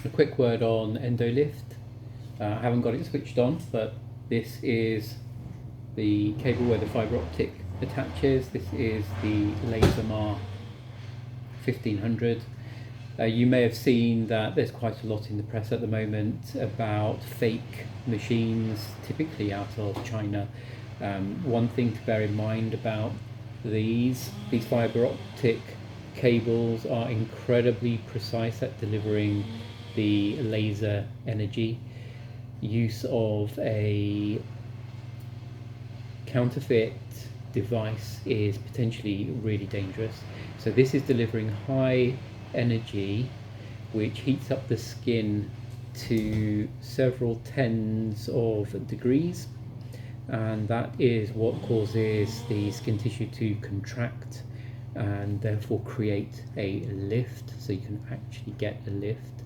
A quick word on Endolift. I haven't got it switched on, but this is the cable where the fibre optic attaches. This is the Lasermar 1500. You may have seen that there's quite a lot in the press at the moment about fake machines, typically out of China. One thing to bear in mind about these fibre optic cables are incredibly precise at delivering the laser energy. Use of a counterfeit device is potentially really dangerous. So this is delivering high energy which heats up the skin to several tens of degrees, and that is what causes the skin tissue to contract and therefore create a lift, so you can actually get a lift,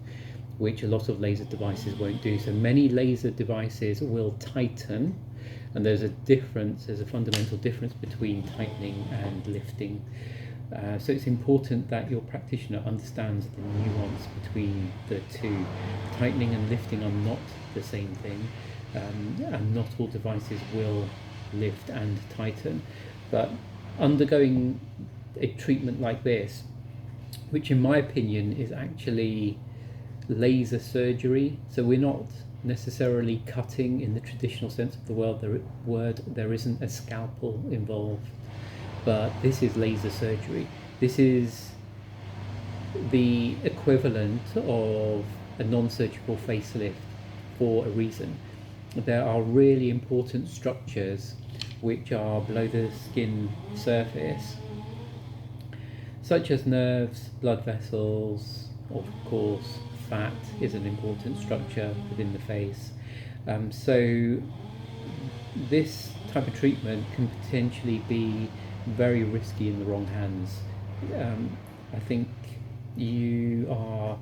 which a lot of laser devices won't do. So many laser devices will tighten, and there's a fundamental difference between tightening and lifting. So it's important that your practitioner understands the nuance between the two. Tightening and lifting are not the same thing, and not all devices will lift and tighten. But undergoing a treatment like this, which in my opinion is actually laser surgery, so we're not necessarily cutting in the traditional sense of the word. There isn't a scalpel involved, but this is laser surgery. This is the equivalent of a non-surgical facelift for a reason. There are really important structures which are below the skin surface, such as nerves, blood vessels, of course. Fat is an important structure within the face. So this type of treatment can potentially be very risky in the wrong hands. I think you are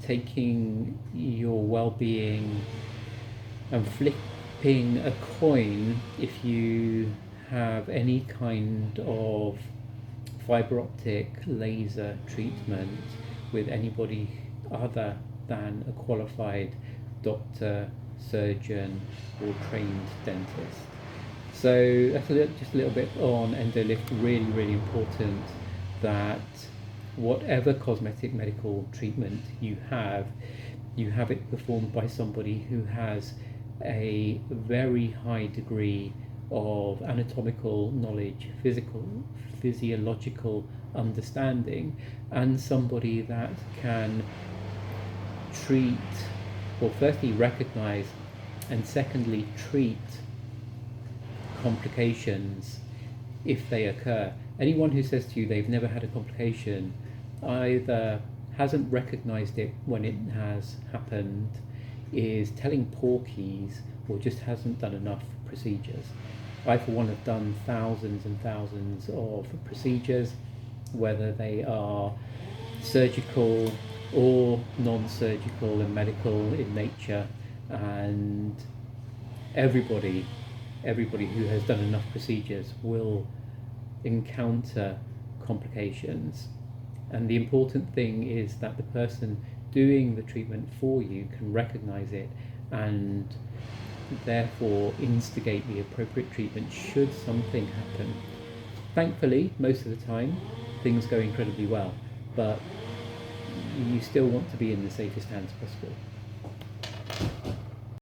taking your well-being and flipping a coin if you have any kind of fibre optic laser treatment with anybody other than a qualified doctor, surgeon or trained dentist. So that's just a little bit on Endolift. Really important that whatever cosmetic medical treatment you have it performed by somebody who has a very high degree of anatomical knowledge, physiological understanding, and somebody that can treat, well, firstly recognize, and secondly treat complications if they occur. Anyone who says to you they've never had a complication either hasn't recognized it when it has happened, is telling porkies, or just hasn't done enough procedures. I, for one, have done thousands and thousands of procedures, whether they are surgical or non-surgical and medical in nature, and everybody who has done enough procedures will encounter complications. And the important thing is that the person doing the treatment for you can recognize it and therefore instigate the appropriate treatment should something happen. Thankfully, most of the time, things go incredibly well, but you still want to be in the safest hands possible.